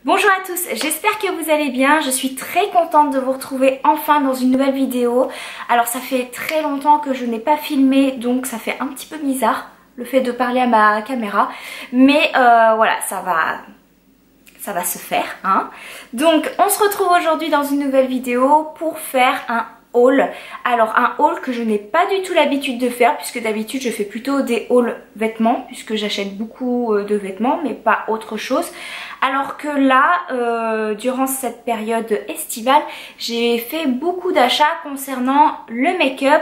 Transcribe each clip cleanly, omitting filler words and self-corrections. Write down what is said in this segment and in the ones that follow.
Bonjour à tous, j'espère que vous allez bien. Je suis très contente de vous retrouver enfin dans une nouvelle vidéo. Alors ça fait très longtemps que je n'ai pas filmé, donc ça fait un petit peu bizarre le fait de parler à ma caméra. Mais voilà, ça va se faire, hein. Donc on se retrouve aujourd'hui dans une nouvelle vidéo pour faire un haul. Alors un haul que je n'ai pas du tout l'habitude de faire, puisque d'habitude je fais plutôt des hauls vêtements, puisque j'achète beaucoup de vêtements mais pas autre chose. Alors que là, durant cette période estivale, j'ai fait beaucoup d'achats concernant le make-up,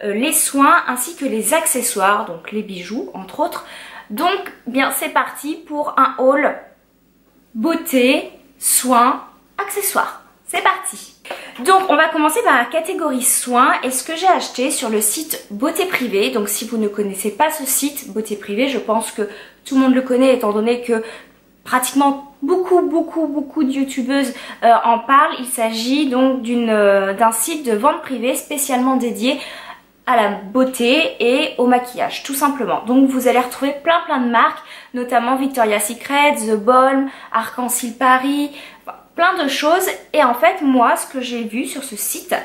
les soins ainsi que les accessoires, donc les bijoux entre autres. Donc bien c'est parti pour un haul beauté, soins, accessoires. C'est parti. Donc on va commencer par la catégorie soins et ce que j'ai acheté sur le site Beauté Privée. Donc si vous ne connaissez pas ce site Beauté Privée, je pense que tout le monde le connaît étant donné que pratiquement beaucoup de youtubeuses en parlent. Il s'agit donc d'un site de vente privée spécialement dédié à la beauté et au maquillage tout simplement. Donc vous allez retrouver plein de marques, notamment Victoria's Secret, The Balm, Arc-en-Ciel Paris, plein de choses. Et en fait moi ce que j'ai vu sur ce site,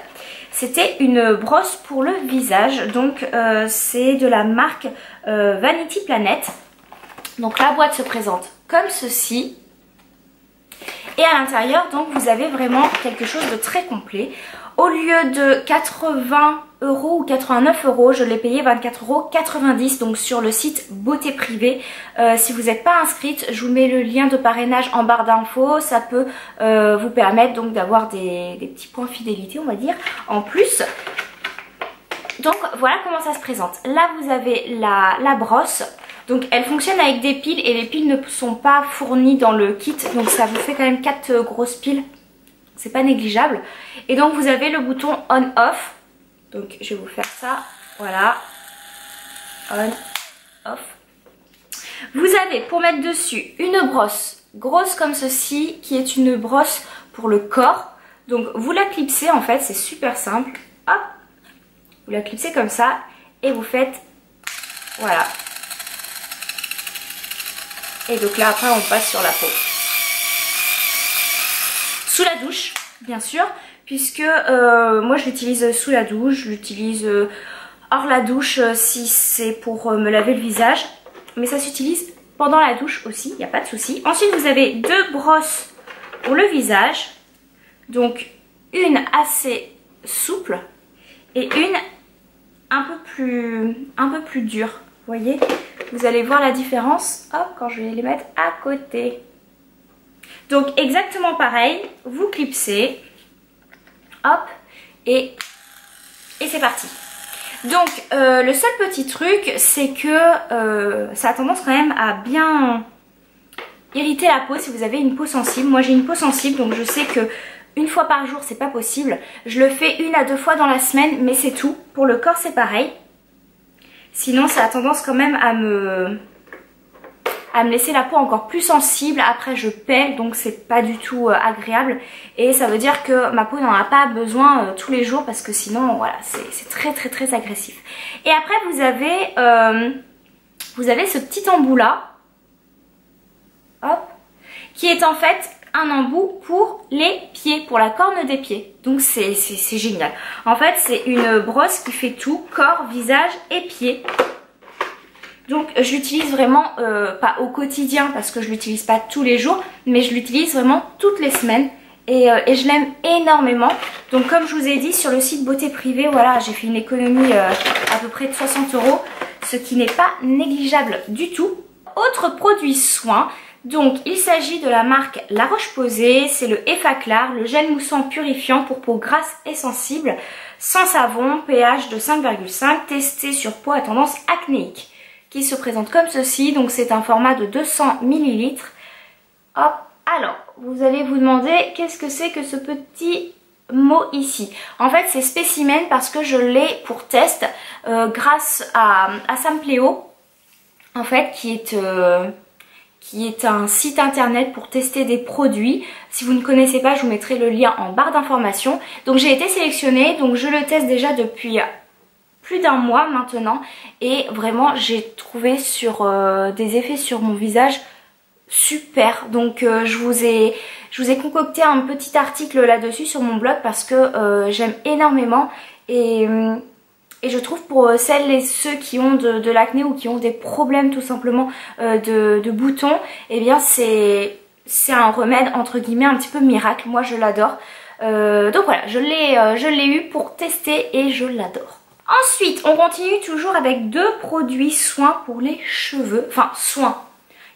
c'était une brosse pour le visage. Donc c'est de la marque Vanity Planet. Donc la boîte se présente comme ceci. Et à l'intérieur donc vous avez vraiment quelque chose de très complet. Au lieu de 80 € ou 89 €, je l'ai payé 24,90 € donc sur le site Beauté Privée. Si vous n'êtes pas inscrite, je vous mets le lien de parrainage en barre d'infos. Ça peut vous permettre donc d'avoir des petits points fidélité, on va dire, en plus. Donc voilà comment ça se présente. Là vous avez la brosse. Donc elle fonctionne avec des piles et les piles ne sont pas fournies dans le kit. Donc ça vous fait quand même 4 grosses piles. C'est pas négligeable. Et donc vous avez le bouton on-off. Donc je vais vous faire ça. Voilà. On-off. Vous avez pour mettre dessus une brosse grosse comme ceci qui est une brosse pour le corps. Donc vous la clipsez en fait, c'est super simple. Hop. Vous la clipsez comme ça et vous faites voilà. Et donc là après on passe sur la peau. Sous la douche bien sûr, puisque moi je l'utilise sous la douche, je l'utilise hors la douche si c'est pour me laver le visage. Mais ça s'utilise pendant la douche aussi, il n'y a pas de souci. Ensuite vous avez deux brosses pour le visage. Donc une assez souple et une un peu plus dure. Vous voyez, vous allez voir la différence, hop, quand je vais les mettre à côté. Donc exactement pareil, vous clipsez, hop, et c'est parti. Donc le seul petit truc, c'est que ça a tendance quand même à bien irriter la peau si vous avez une peau sensible. Moi j'ai une peau sensible, donc je sais que une fois par jour c'est pas possible. Je le fais 1 à 2 fois dans la semaine, mais c'est tout. Pour le corps c'est pareil. Sinon ça a tendance quand même à me laisser la peau encore plus sensible. Après je pèle, donc c'est pas du tout agréable. Et ça veut dire que ma peau n'en a pas besoin tous les jours, parce que sinon voilà, c'est très agressif. Et après vous avez ce petit embout là, hop, qui est en fait un embout pour les pieds, pour la corne des pieds. Donc c'est génial. En fait c'est une brosse qui fait tout, corps, visage et pieds. Donc je l'utilise vraiment pas au quotidien parce que je l'utilise pas tous les jours, mais je l'utilise vraiment toutes les semaines et je l'aime énormément. Donc comme je vous ai dit, sur le site Beauté Privée, voilà, j'ai fait une économie à peu près de 60 €, ce qui n'est pas négligeable du tout. Autre produit soin, donc il s'agit de la marque La Roche-Posay, c'est le Effaclar, le gel moussant purifiant pour peau grasse et sensible, sans savon, pH de 5,5, testé sur peau à tendance acnéique, qui se présente comme ceci. Donc c'est un format de 200 ml. Hop, alors vous allez vous demander qu'est-ce que c'est que ce petit mot ici. En fait c'est spécimen parce que je l'ai pour test grâce à Sampléo, en fait qui est un site internet pour tester des produits. Si vous ne connaissez pas, je vous mettrai le lien en barre d'informations. Donc j'ai été sélectionnée, donc je le teste déjà depuis plus d'1 mois maintenant et vraiment j'ai trouvé sur des effets sur mon visage super. Donc je vous ai concocté un petit article là-dessus sur mon blog parce que j'aime énormément et je trouve pour celles et ceux qui ont de l'acné ou qui ont des problèmes tout simplement de boutons, eh bien c'est un remède entre guillemets un petit peu miracle. Moi je l'adore. Donc voilà, je l'ai eu pour tester et je l'adore. Ensuite, on continue toujours avec 2 produits soins pour les cheveux. Enfin, soins.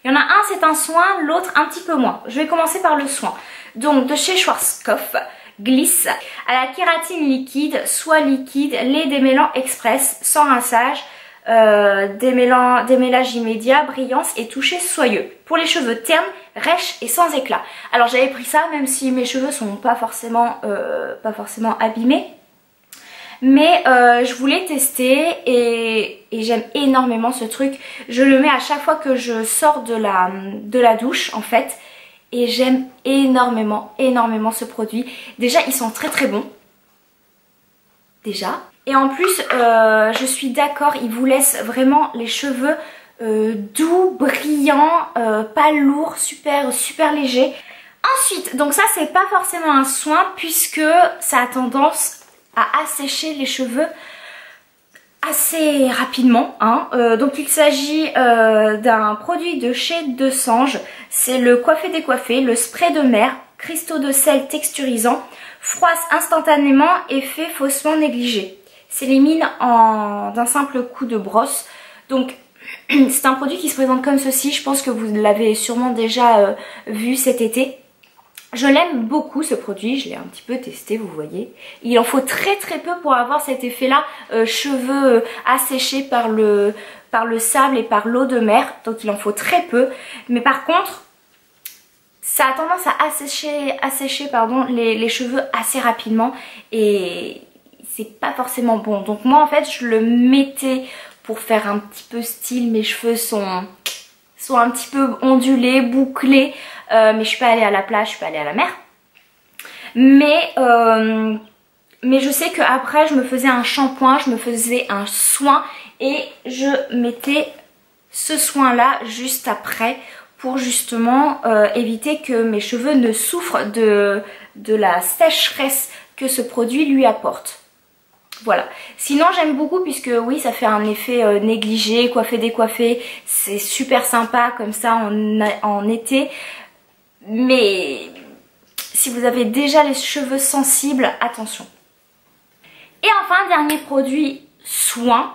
Il y en a un, c'est un soin, l'autre un petit peu moins. Je vais commencer par le soin. Donc, de chez Schwarzkopf, Glisse, à la kératine liquide, soie liquide, lait démêlant express, sans rinçage, démêlage immédiat, brillance et toucher soyeux. Pour les cheveux ternes, rêches et sans éclat. Alors, j'avais pris ça, même si mes cheveux sont pas forcément abîmés. Mais je voulais tester et j'aime énormément ce truc. Je le mets à chaque fois que je sors de la douche en fait. Et j'aime énormément ce produit. Déjà ils sont très bons. Déjà. Et en plus je suis d'accord, ils vous laissent vraiment les cheveux doux, brillants, pas lourds, super légers. Ensuite, donc ça c'est pas forcément un soin puisque ça a tendance à assécher les cheveux assez rapidement. Donc il s'agit d'un produit de chez Desange. C'est le Coiffé décoiffé, le spray de mer, cristaux de sel texturisant, froisse instantanément, effet faussement négligé. S'élimine d'un simple coup de brosse. Donc c'est un produit qui se présente comme ceci. Je pense que vous l'avez sûrement déjà vu cet été. Je l'aime beaucoup ce produit, je l'ai un petit peu testé, vous voyez. Il en faut très peu pour avoir cet effet là, cheveux asséchés par le sable et par l'eau de mer. Donc il en faut très peu. Mais par contre, ça a tendance à assécher les cheveux assez rapidement. Et c'est pas forcément bon. Donc moi en fait je le mettais pour faire un petit peu style. Mes cheveux sont un petit peu ondulés, bouclés. Mais je suis pas allée à la plage, je suis pas allée à la mer. Mais je sais qu'après je me faisais un shampoing, je me faisais un soin et je mettais ce soin là juste après pour justement éviter que mes cheveux ne souffrent de la sécheresse que ce produit lui apporte. Voilà. Sinon j'aime beaucoup puisque oui ça fait un effet négligé, coiffé décoiffé, c'est super sympa comme ça en été. Mais si vous avez déjà les cheveux sensibles, attention. Et enfin, dernier produit soin.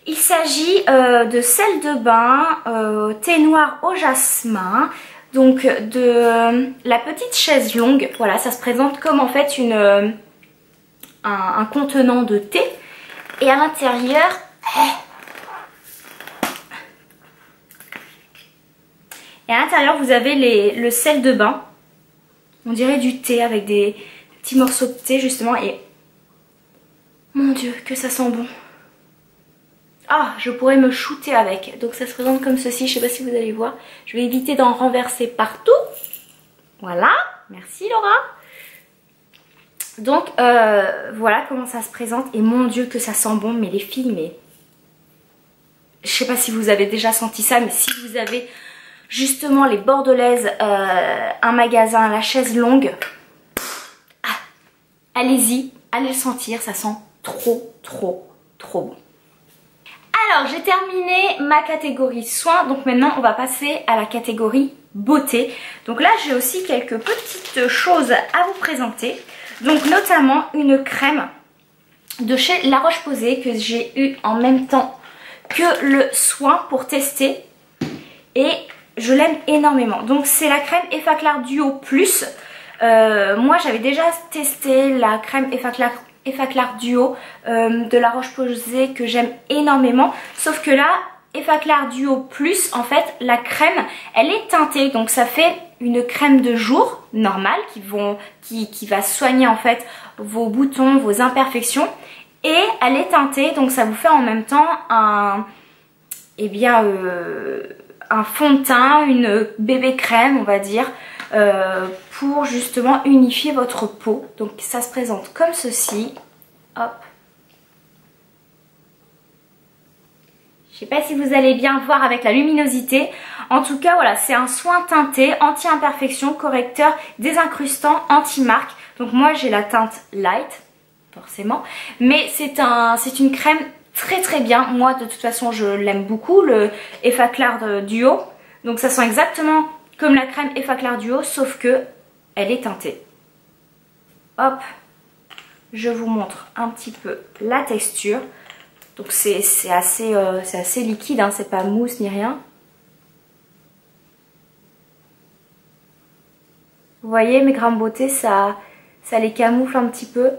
Il s'agit de sel de bain, thé noir au jasmin. Donc de la petite chaise longue. Voilà, ça se présente comme en fait un contenant de thé. Et à l'intérieur... Et à l'intérieur vous avez le sel de bain. On dirait du thé avec des petits morceaux de thé justement. Et mon dieu que ça sent bon. Ah, je pourrais me shooter avec. Donc ça se présente comme ceci, je sais pas si vous allez voir. Je vais éviter d'en renverser partout. Voilà, merci Laura. Donc voilà comment ça se présente. Et mon dieu que ça sent bon. Mais les filles, mais... Je sais pas si vous avez déjà senti ça, mais si vous avez... Justement les Bordelaises, un magasin, la chaise longue. Ah, allez-y, allez le sentir, ça sent trop bon. Alors j'ai terminé ma catégorie soins, donc maintenant on va passer à la catégorie beauté. Donc là j'ai aussi quelques petites choses à vous présenter. Donc notamment une crème de chez La Roche-Posay que j'ai eu en même temps que le soin pour tester. Et je l'aime énormément. Donc c'est la crème Effaclar Duo Plus. Moi j'avais déjà testé la crème Effaclar Duo de La Roche-Posay que j'aime énormément. Sauf que là, Effaclar Duo Plus, en fait, la crème, elle est teintée. Donc ça fait une crème de jour normale qui va soigner en fait vos boutons, vos imperfections. Et elle est teintée, donc ça vous fait en même temps un fond de teint, une bébé crème on va dire, pour justement unifier votre peau. Donc ça se présente comme ceci. Hop. Je sais pas si vous allez bien voir avec la luminosité. En tout cas, voilà, c'est un soin teinté, anti-imperfection, correcteur, désincrustant, anti-marque. Donc moi, j'ai la teinte light, forcément. Mais c'est une crème très bien. Moi, de toute façon, je l'aime beaucoup, le Effaclar Duo. Donc ça sent exactement comme la crème Effaclar Duo, sauf que elle est teintée. Hop, je vous montre un petit peu la texture. Donc c'est assez liquide, hein, c'est pas mousse ni rien. Vous voyez, mes grains de beauté, ça les camoufle un petit peu.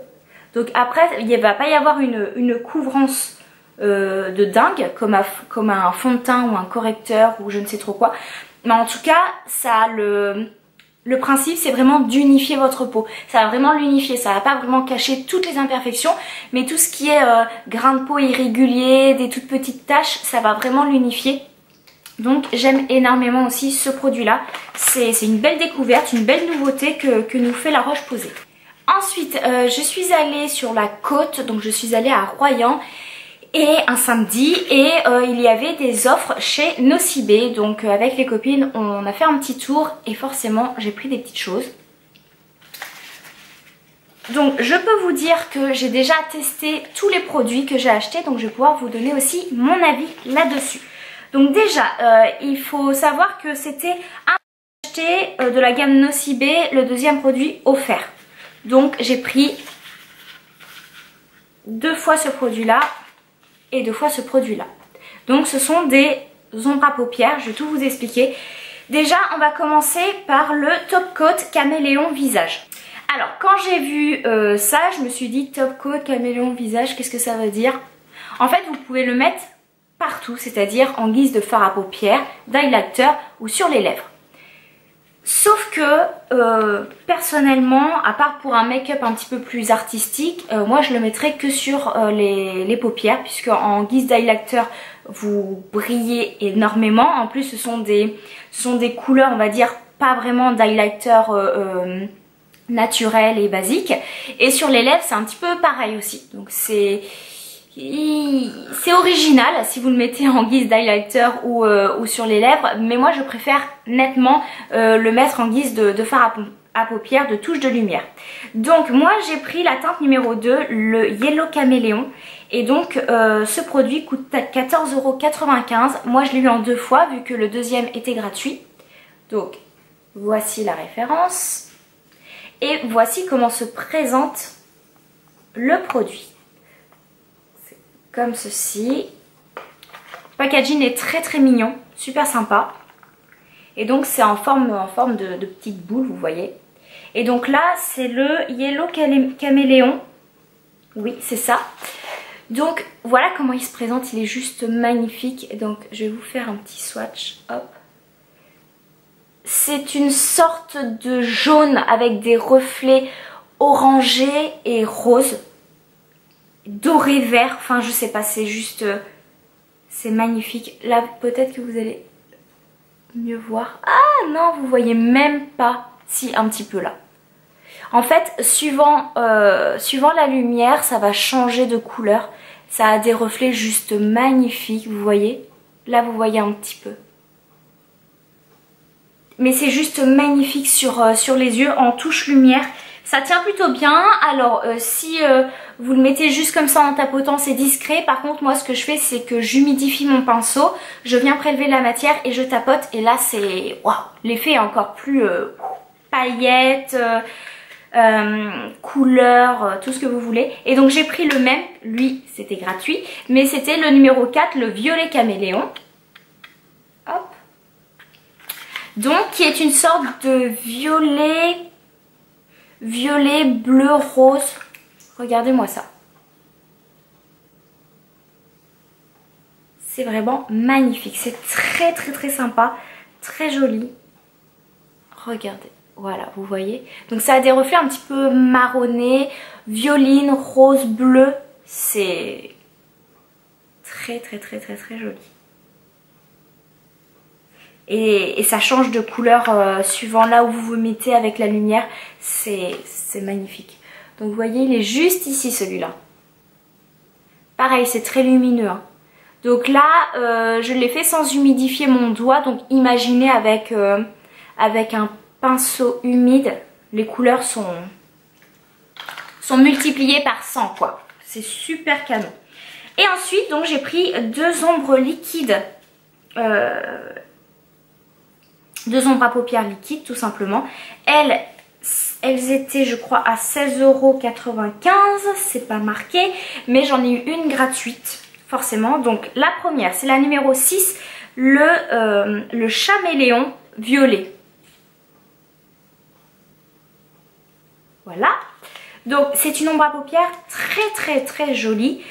Donc après, il ne va pas y avoir une couvrance de dingue, comme un fond de teint ou un correcteur ou je ne sais trop quoi. Mais en tout cas, ça le principe, c'est vraiment d'unifier votre peau. Ça va vraiment l'unifier, ça va pas vraiment cacher toutes les imperfections, mais tout ce qui est grains de peau irréguliers, des toutes petites taches, ça va vraiment l'unifier. Donc j'aime énormément aussi ce produit là. C'est une belle découverte, une belle nouveauté que nous fait La Roche-Posay. Ensuite je suis allée sur la côte, donc je suis allée à Royan et un samedi et il y avait des offres chez Nocibé. Donc avec les copines on a fait un petit tour et forcément j'ai pris des petites choses. Donc je peux vous dire que j'ai déjà testé tous les produits que j'ai achetés, donc je vais pouvoir vous donner aussi mon avis là-dessus. Donc déjà, il faut savoir que c'était acheté de la gamme Nocibé, le deuxième produit offert. Donc j'ai pris 2 fois ce produit-là et 2 fois ce produit-là. Donc ce sont des ombres à paupières, je vais tout vous expliquer. Déjà, on va commencer par le Top Coat Caméléon Visage. Alors quand j'ai vu ça, je me suis dit Top Coat Caméléon Visage, qu'est-ce que ça veut dire? En fait, vous pouvez le mettre partout, c'est-à-dire en guise de fard à paupières, d'highlighter ou sur les lèvres. Sauf que personnellement, à part pour un make-up un petit peu plus artistique, moi je le mettrais que sur les paupières, puisque en guise d'highlighter vous brillez énormément. En plus ce sont des couleurs, on va dire, pas vraiment d'highlighter naturel et basique. Et sur les lèvres c'est un petit peu pareil aussi. Donc c'est original si vous le mettez en guise d'highlighter ou sur les lèvres, mais moi je préfère nettement le mettre en guise de fard à paupières, de touche de lumière. Donc moi j'ai pris la teinte numéro 2, le Yellow Caméléon, et donc ce produit coûte 14,95 €. Moi je l'ai eu en 2 fois vu que le deuxième était gratuit. Donc voici la référence et voici comment se présente le produit. Comme ceci. Le packaging est très mignon, super sympa. Et donc c'est en forme de petite boule, vous voyez. Et donc là c'est le Yellow Caméléon. Oui, c'est ça. Donc voilà comment il se présente, il est juste magnifique. Et donc je vais vous faire un petit swatch. Hop. C'est une sorte de jaune avec des reflets orangés et roses. Doré vert, enfin je sais pas, c'est juste c'est magnifique. Là peut-être que vous allez mieux voir. Ah non, vous voyez même pas. Si, un petit peu là. En fait suivant la lumière ça va changer de couleur. Ça a des reflets juste magnifiques, vous voyez. Là vous voyez un petit peu. Mais c'est juste magnifique sur les yeux en touche lumière. Ça tient plutôt bien. Alors si vous le mettez juste comme ça en tapotant, c'est discret. Par contre moi ce que je fais c'est que j'humidifie mon pinceau, je viens prélever la matière et je tapote. Et là c'est waouh, l'effet est encore plus paillettes, couleur, tout ce que vous voulez. Et donc j'ai pris le même, lui c'était gratuit, mais c'était le numéro 4, le Violet Caméléon. Hop. Donc qui est une sorte de violet, bleu, rose. Regardez-moi ça. C'est vraiment magnifique. C'est très sympa. Très joli. Regardez. Voilà, vous voyez. Donc ça a des reflets un petit peu marronnés, violine, rose, bleu. C'est très joli. Et ça change de couleur suivant là où vous vous mettez avec la lumière. C'est magnifique. Donc vous voyez, il est juste ici celui-là. Pareil, c'est très lumineux. Hein. Donc là, je l'ai fait sans humidifier mon doigt. Donc imaginez avec un pinceau humide, les couleurs sont multipliées par 100 quoi. C'est super canon. Et ensuite, donc j'ai pris deux ombres liquides. Deux ombres à paupières liquides tout simplement. Elles étaient je crois à 16,95 €. C'est pas marqué. Mais j'en ai eu une gratuite. Forcément. Donc la première, c'est la numéro 6, le Caméléon violet. Voilà. Donc c'est une ombre à paupières très jolie.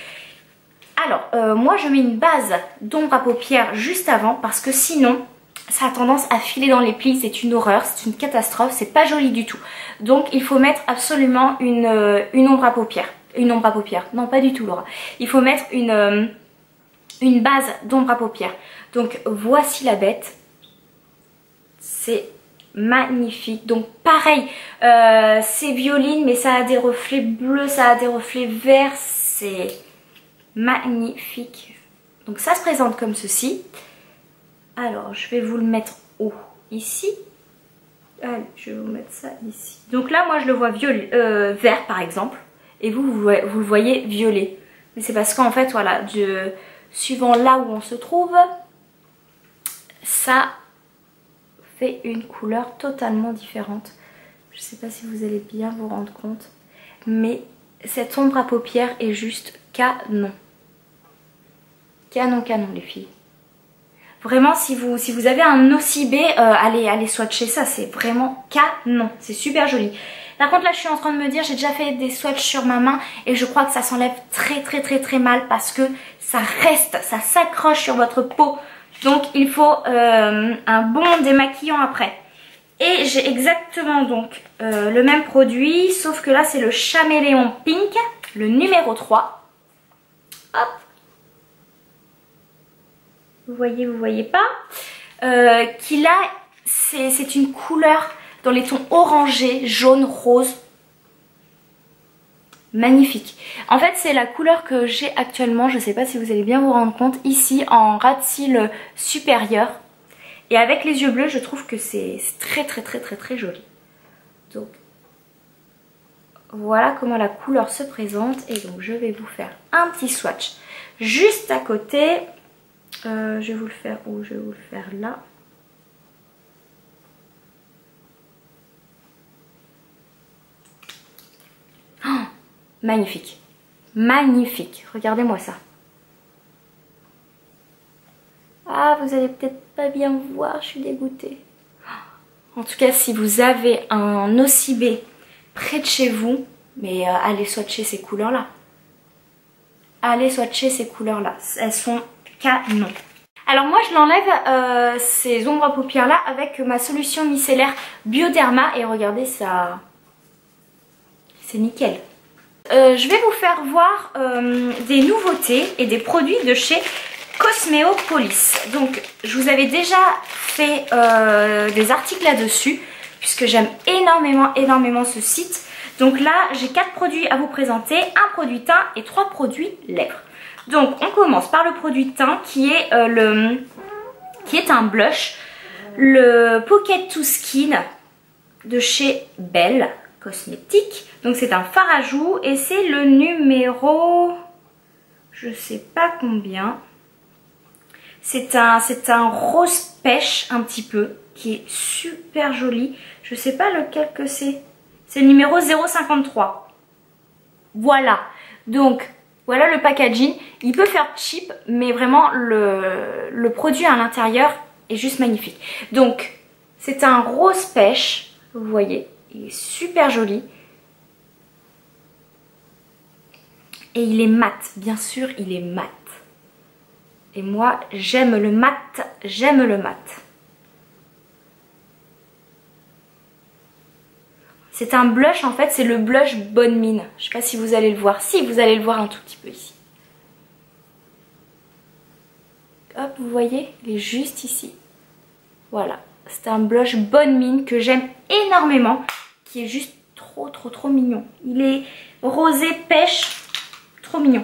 Alors moi je mets une base d'ombre à paupières juste avant parce que sinon ça a tendance à filer dans les plis, c'est une horreur, c'est une catastrophe, c'est pas joli du tout. Donc il faut mettre absolument une ombre à paupières. Une ombre à paupières, non pas du tout Laura. Il faut mettre une base d'ombre à paupières. Donc voici la bête. C'est magnifique. Donc pareil, c'est violine mais ça a des reflets bleus, ça a des reflets verts. C'est magnifique. Donc ça se présente comme ceci. Alors je vais vous le mettre haut ici. Allez, je vais vous mettre ça ici. Donc là moi je le vois vert par exemple. Et vous le voyez violet. Mais c'est parce qu'en fait, voilà, suivant là où on se trouve, ça fait une couleur totalement différente. Je ne sais pas si vous allez bien vous rendre compte. Mais cette ombre à paupières est juste canon. Canon les filles. Vraiment, si vous avez un OCB, allez swatcher ça. C'est vraiment canon. C'est super joli. Par contre là je suis en train de me dire, j'ai déjà fait des swatchs sur ma main et je crois que ça s'enlève très mal parce que ça reste, ça s'accroche sur votre peau. Donc il faut un bon démaquillant après. Et j'ai exactement donc le même produit, sauf que là c'est le Caméléon Pink, le numéro 3. Hop. Vous voyez pas. Qui là, c'est une couleur dans les tons orangés, jaune, rose. Magnifique. En fait, c'est la couleur que j'ai actuellement. Je ne sais pas si vous allez bien vous rendre compte. Ici, en ras de cils supérieur. Et avec les yeux bleus, je trouve que c'est très joli. Donc, voilà comment la couleur se présente. Et donc, je vais vous faire un petit swatch juste à côté. Je vais vous le faire où? Je vais vous le faire là. Magnifique, magnifique, regardez-moi ça. Ah, vous allez peut-être pas bien voir, je suis dégoûtée. En tout cas, si vous avez un OCB près de chez vous, mais allez swatcher ces couleurs-là. Allez swatcher ces couleurs-là, elles sont canon. Alors moi je l'enlève ces ombres à paupières là avec ma solution micellaire Bioderma et regardez ça, c'est nickel. Je vais vous faire voir des nouveautés et des produits de chez Cosméopolis. Donc je vous avais déjà fait des articles là-dessus puisque j'aime énormément ce site. Donc là j'ai 4 produits à vous présenter, un produit teint et 3 produits lèvres. Donc on commence par le produit teint qui est un blush, le Pocket to Skin de chez Belle Cosmétique. Donc c'est un fard à joues et c'est le numéro, je sais pas combien. C'est un rose pêche un petit peu qui est super joli. Je sais pas lequel que c'est. C'est le numéro 0,53. Voilà. Donc voilà le packaging. Il peut faire cheap mais vraiment le produit à l'intérieur est juste magnifique. Donc c'est un rose pêche. Vous voyez. Il est super joli. Et il est mat. Bien sûr, il est mat. Et moi, j'aime le mat. J'aime le mat. C'est un blush, en fait. C'est le blush Bonne Mine. Je ne sais pas si vous allez le voir. Si, vous allez le voir un tout petit peu ici. Hop, vous voyez? Il est juste ici. Voilà. C'est un blush Bonne Mine que j'aime énormément. Qui est juste trop mignon. Il est rosé pêche, trop mignon.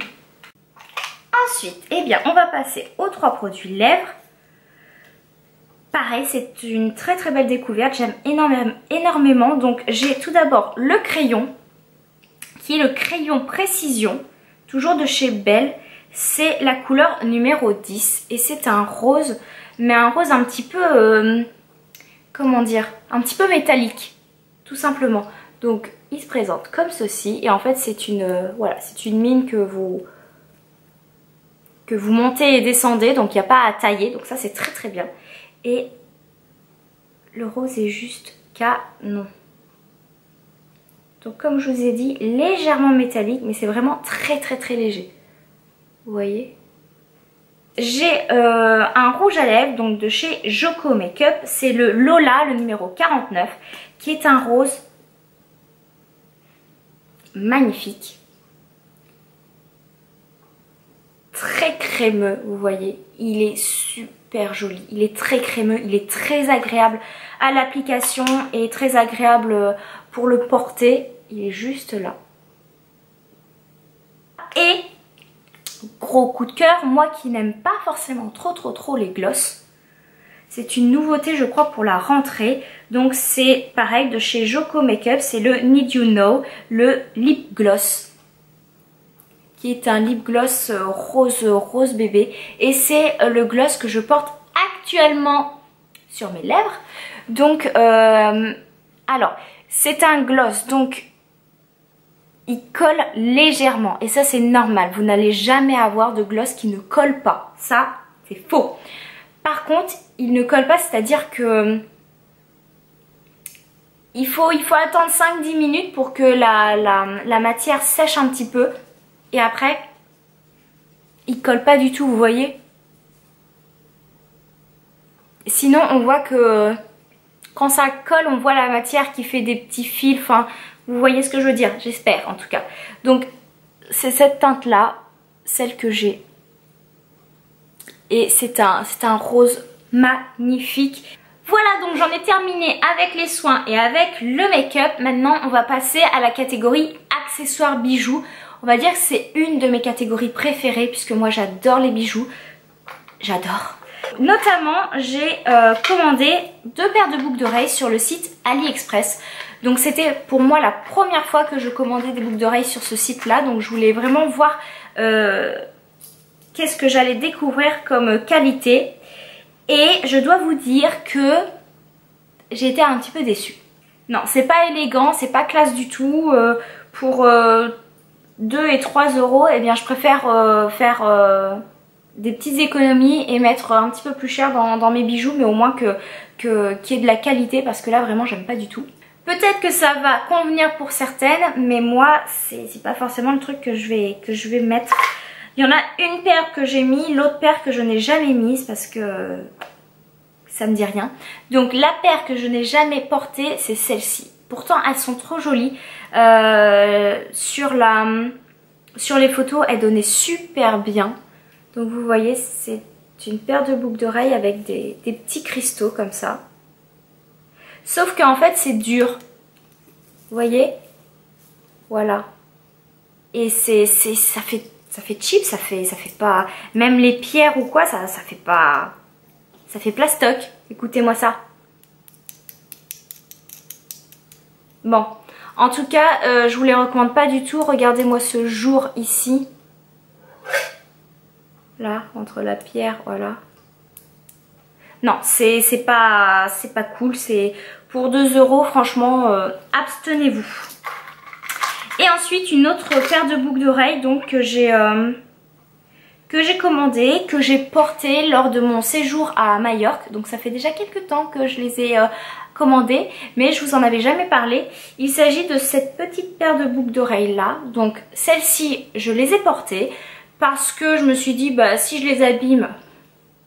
Ensuite, eh bien, on va passer aux 3 produits lèvres. Pareil, c'est une très très belle découverte, j'aime énormément. Donc j'ai tout d'abord le crayon, qui est le crayon Précision, toujours de chez Belle. C'est la couleur numéro 10 et c'est un rose, mais un rose un petit peu, comment dire, un petit peu métallique, tout simplement. Donc il se présente comme ceci et en fait c'est une, voilà, c'est une mine que vous montez et descendez, donc il n'y a pas à tailler, donc ça c'est très très bien. Et le rose est juste canon. Donc comme je vous ai dit, légèrement métallique, mais c'est vraiment très très très léger. Vous voyez? J'ai un rouge à lèvres donc de chez Joko Makeup, c'est le Lola, le numéro 49, qui est un rose magnifique. Très crémeux, vous voyez, il est super joli, il est très crémeux, il est très agréable à l'application et très agréable pour le porter, il est juste là. Et gros coup de cœur, moi qui n'aime pas forcément trop les glosses, c'est une nouveauté je crois pour la rentrée, donc c'est pareil de chez Joko Makeup, c'est le Need You Know, le lip gloss, qui est un lip gloss rose bébé et c'est le gloss que je porte actuellement sur mes lèvres. Donc alors c'est un gloss, donc il colle légèrement et ça c'est normal, vous n'allez jamais avoir de gloss qui ne colle pas, ça c'est faux. Par contre il ne colle pas, c'est à dire que il faut attendre 5-10 minutes pour que la matière sèche un petit peu. Et après, il colle pas du tout, vous voyez. Sinon, on voit que quand ça colle, on voit la matière qui fait des petits fils. Enfin, vous voyez ce que je veux dire, j'espère en tout cas. Donc, c'est cette teinte-là, celle que j'ai. Et c'est un rose magnifique. Voilà, donc j'en ai terminé avec les soins et avec le make-up. Maintenant, on va passer à la catégorie accessoires bijoux. On va dire que c'est une de mes catégories préférées puisque moi j'adore les bijoux. J'adore. Notamment, j'ai commandé 2 paires de boucles d'oreilles sur le site AliExpress. Donc c'était pour moi la première fois que je commandais des boucles d'oreilles sur ce site-là. Donc je voulais vraiment voir qu'est-ce que j'allais découvrir comme qualité. Et je dois vous dire que j'ai été un petit peu déçue. Non, c'est pas élégant, c'est pas classe du tout. Pour 2 et 3 euros, eh bien je préfère faire des petites économies et mettre un petit peu plus cher dans mes bijoux, mais au moins qu'il y ait de la qualité parce que là vraiment j'aime pas du tout. Peut-être que ça va convenir pour certaines, mais moi c'est pas forcément le truc que je vais mettre. Il y en a une paire que j'ai mis, l'autre paire que je n'ai jamais mise parce que ça me dit rien. Donc la paire que je n'ai jamais portée, c'est celle-ci. Pourtant elles sont trop jolies. Sur les photos elles donnaient super bien. Donc vous voyez c'est une paire de boucles d'oreilles avec des petits cristaux comme ça. Sauf qu'en fait c'est dur. Vous voyez? Voilà. Et ça fait cheap, ça fait pas... Même les pierres ou quoi, ça fait pas... Ça fait plastoc. Écoutez-moi ça. Bon. En tout cas, je vous les recommande pas du tout. Regardez-moi ce jour ici. Là, entre la pierre, voilà. Non, c'est pas cool. C'est pour 2 euros, franchement, abstenez-vous. Et ensuite, une autre paire de boucles d'oreilles donc que j'ai commandé, que j'ai porté lors de mon séjour à Majorque. Donc ça fait déjà quelques temps que je les ai commandées, mais je vous en avais jamais parlé. Il s'agit de cette petite paire de boucles d'oreilles là. Donc celle-ci, je les ai portées parce que je me suis dit, bah si je les abîme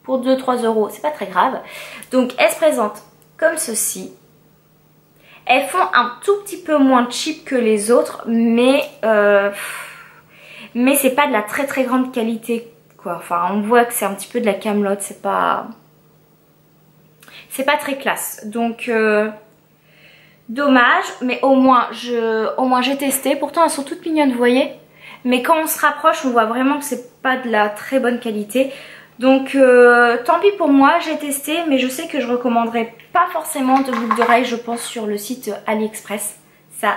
pour 2-3 euros, c'est pas très grave. Donc elles se présentent comme ceci. Elles font un tout petit peu moins cheap que les autres, mais c'est pas de la très très grande qualité quoi. Enfin on voit que c'est un petit peu de la camelote, c'est pas très classe. Donc dommage, mais au moins j'ai testé. Pourtant elles sont toutes mignonnes, vous voyez. mais quand on se rapproche on voit vraiment que c'est pas de la très bonne qualité. Donc tant pis pour moi, j'ai testé, mais je sais que je recommanderais pas forcément de boucles d'oreilles, je pense, sur le site AliExpress. Ça,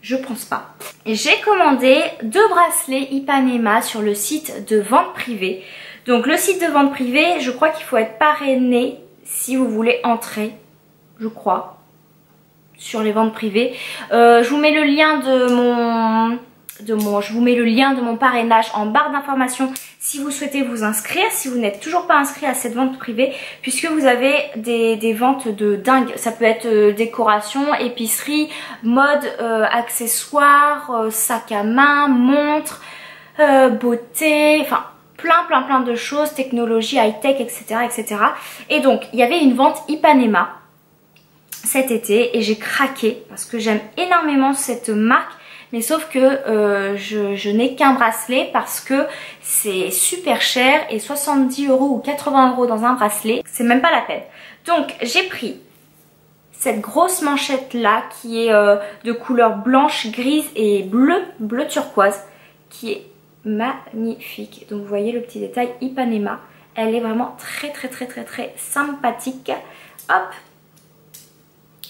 je pense pas. J'ai commandé 2 bracelets Ipanema sur le site de vente privée. Donc le site de vente privée, je crois qu'il faut être parrainé si vous voulez entrer, je crois, sur les ventes privées. Je vous mets le lien je vous mets le lien de mon parrainage en barre d'informations si vous souhaitez vous inscrire, si vous n'êtes toujours pas inscrit à cette vente privée, puisque vous avez des ventes de dingue. Ça peut être décoration, épicerie, mode, accessoires, sac à main, montre, beauté, enfin plein de choses, technologie, high-tech, etc., etc. Et donc il y avait une vente Ipanema cet été et j'ai craqué parce que j'aime énormément cette marque. Mais sauf que je n'ai qu'un bracelet parce que c'est super cher et 70 € ou 80 € dans un bracelet, c'est même pas la peine. Donc j'ai pris cette grosse manchette là qui est de couleur blanche, grise et bleu turquoise, qui est magnifique. Donc vous voyez le petit détail Ipanema, elle est vraiment très sympathique. Hop.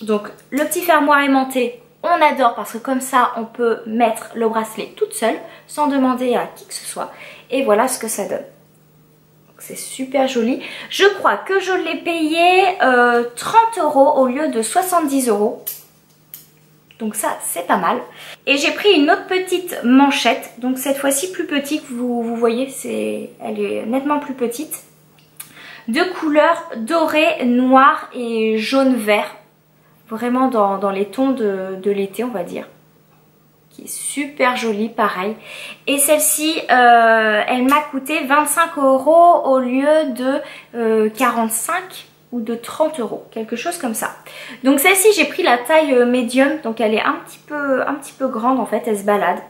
Donc le petit fermoir aimanté, on adore parce que comme ça on peut mettre le bracelet toute seule sans demander à qui que ce soit. Et voilà ce que ça donne. C'est super joli. Je crois que je l'ai payé 30 € au lieu de 70 €. Donc ça c'est pas mal. Et j'ai pris une autre petite manchette. Donc cette fois-ci plus petite. Vous voyez, elle est nettement plus petite. De couleur dorée, noir et jaune vert. Vraiment dans les tons de l'été on va dire, qui est super jolie pareil. Et celle-ci elle m'a coûté 25 € au lieu de 45 ou de 30 €, quelque chose comme ça. Donc celle-ci j'ai pris la taille médium, donc elle est un petit peu grande en fait, elle se balade,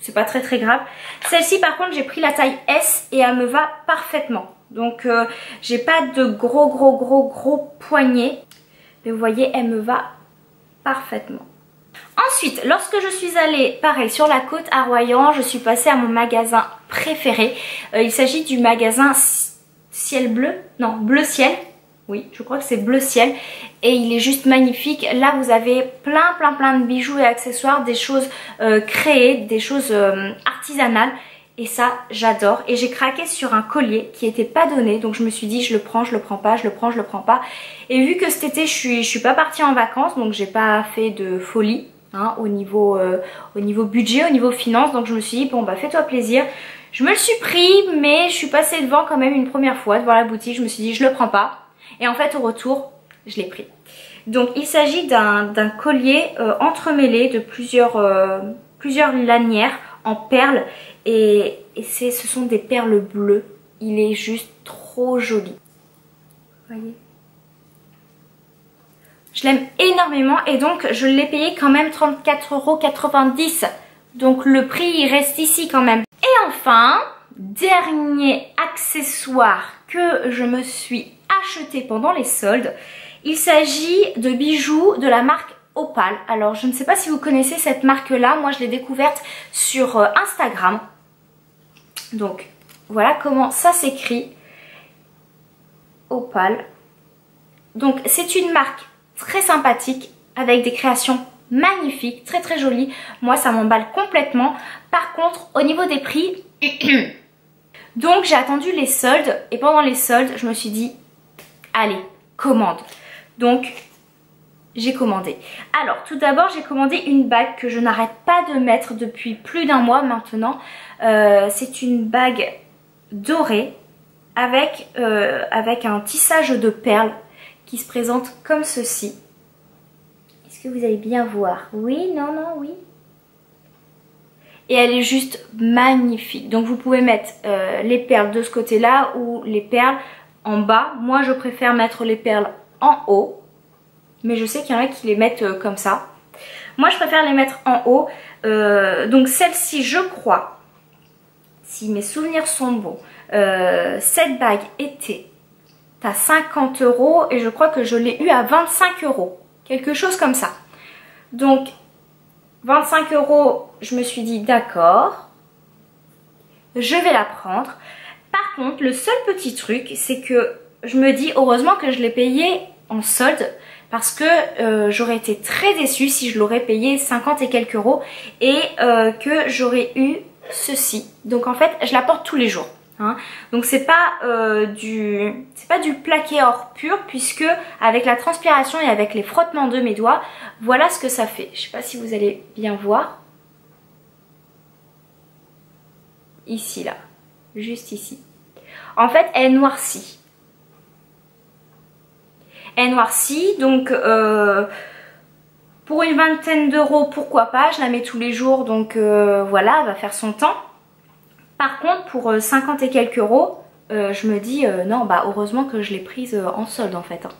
c'est pas très grave. Celle-ci par contre j'ai pris la taille S et elle me va parfaitement. Donc j'ai pas de gros poignets. Mais vous voyez, elle me va parfaitement. Ensuite, lorsque je suis allée, pareil, sur la côte à Royan, je suis passée à mon magasin préféré. Il s'agit du magasin Ciel Bleu. Non, Bleu Ciel. Oui, je crois que c'est Bleu Ciel. Et il est juste magnifique. Là, vous avez plein de bijoux et accessoires, des choses créées, des choses artisanales. Et ça, j'adore. Et j'ai craqué sur un collier qui n'était pas donné. Donc je me suis dit, je le prends, je le prends pas, je le prends, je le prends pas. Et vu que cet été, je suis pas partie en vacances, donc j'ai pas fait de folie hein, au niveau budget, au niveau finance. Donc je me suis dit, bon bah fais-toi plaisir. Je me le suis pris, mais je suis passée devant quand même une première fois, devant la boutique. Je me suis dit, je le prends pas. Et en fait, au retour, je l'ai pris. Donc il s'agit d'un collier entremêlé de plusieurs lanières en perles. Et ce sont des perles bleues. Il est juste trop joli. Vous voyez? Je l'aime énormément et donc je l'ai payé quand même 34,90 €. Donc le prix il reste ici quand même. Et enfin, dernier accessoire que je me suis acheté pendant les soldes. Il s'agit de bijoux de la marque Opal. Alors je ne sais pas si vous connaissez cette marque là. Moi je l'ai découverte sur Instagram. Donc voilà comment ça s'écrit. Opal. Donc c'est une marque très sympathique avec des créations magnifiques, très jolies. Moi ça m'emballe complètement. Par contre au niveau des prix, donc j'ai attendu les soldes et pendant les soldes je me suis dit allez commande. Donc j'ai commandé. Alors tout d'abord j'ai commandé une bague que je n'arrête pas de mettre depuis plus d'1 mois maintenant. C'est une bague dorée avec un tissage de perles qui se présente comme ceci. Est-ce que vous allez bien voir? Oui, non, oui. Et elle est juste magnifique. Donc vous pouvez mettre les perles de ce côté-là ou les perles en bas. Moi je préfère mettre les perles en haut. Mais je sais qu'il y en a qui les mettent comme ça. Moi je préfère les mettre en haut. Donc celle-ci je crois, si mes souvenirs sont bons, cette bague était à 50 € et je crois que je l'ai eu à 25 €. Quelque chose comme ça. Donc 25 €, je me suis dit d'accord, je vais la prendre. Par contre, le seul petit truc, c'est que je me dis heureusement que je l'ai payé en solde, parce que j'aurais été très déçue si je l'aurais payé 50 et quelques euros et que j'aurais eu ceci. Donc en fait, je la porte tous les jours. Hein. Donc c'est pas du plaqué or pur, puisque avec la transpiration et avec les frottements de mes doigts, voilà ce que ça fait. Je sais pas si vous allez bien voir. Ici là, juste ici. En fait, elle noircit. Elle noircit, donc pour une vingtaine d'euros, pourquoi pas, je la mets tous les jours, donc voilà, elle va faire son temps. Par contre, pour 50 et quelques euros, je me dis non, bah heureusement que je l'ai prise en solde en fait. Hein.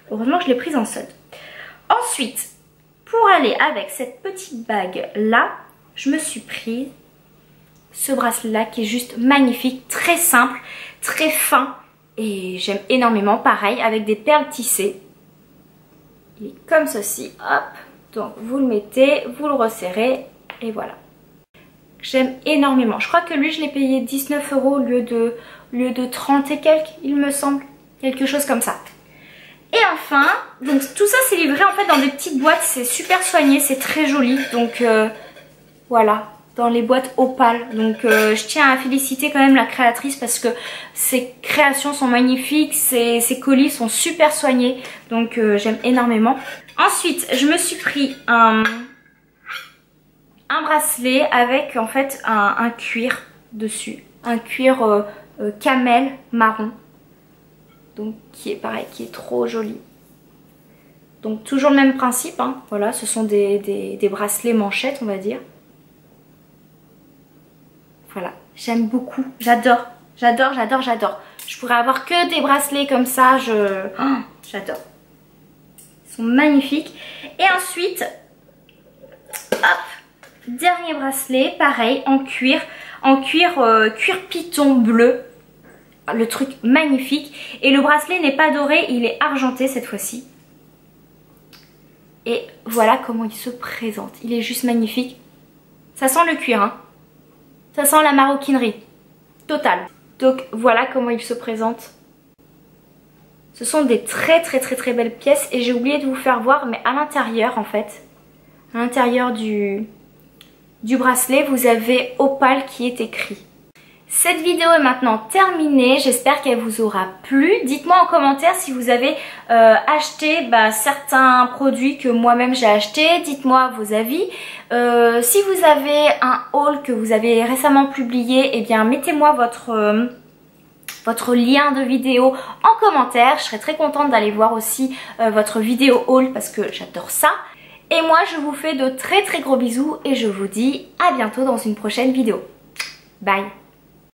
Heureusement que je l'ai prise en solde. Ensuite, pour aller avec cette petite bague là, je me suis prise ce bracelet là qui est juste magnifique, très simple, très fin. Et j'aime énormément, pareil, avec des perles tissées. Il est comme ceci, hop. Donc vous le mettez, vous le resserrez et voilà. J'aime énormément. Je crois que lui, je l'ai payé 19 € au lieu de 30 et quelques, il me semble. Quelque chose comme ça. Et enfin, donc tout ça c'est livré en fait dans des petites boîtes. C'est super soigné, c'est très joli. Donc voilà. Dans les boîtes opales. Donc je tiens à féliciter quand même la créatrice parce que ses créations sont magnifiques, ses colis sont super soignés, donc j'aime énormément. Ensuite, je me suis pris un bracelet avec en fait un cuir dessus, un cuir camel marron, donc qui est pareil, qui est trop joli. Donc toujours le même principe, hein. Voilà, ce sont des bracelets manchettes on va dire. Voilà, j'aime beaucoup, j'adore, j'adore, j'adore, j'adore. Je pourrais avoir que des bracelets comme ça, j'adore. Ils sont magnifiques. Et ensuite, hop, dernier bracelet, pareil, en cuir python bleu. Le truc magnifique. Et le bracelet n'est pas doré, il est argenté cette fois-ci. Et voilà comment il se présente. Il est juste magnifique. Ça sent le cuir, hein. Ça sent la maroquinerie totale. Donc voilà comment il se présente. Ce sont des très belles pièces et j'ai oublié de vous faire voir, mais à l'intérieur en fait, à l'intérieur du bracelet, vous avez Opale qui est écrit. Cette vidéo est maintenant terminée, j'espère qu'elle vous aura plu. Dites-moi en commentaire si vous avez acheté certains produits que moi-même j'ai achetés. Dites-moi vos avis. Si vous avez un haul que vous avez récemment publié, eh bien mettez-moi votre lien de vidéo en commentaire. Je serais très contente d'aller voir aussi votre vidéo haul parce que j'adore ça. Et moi je vous fais de très gros bisous et je vous dis à bientôt dans une prochaine vidéo. Bye!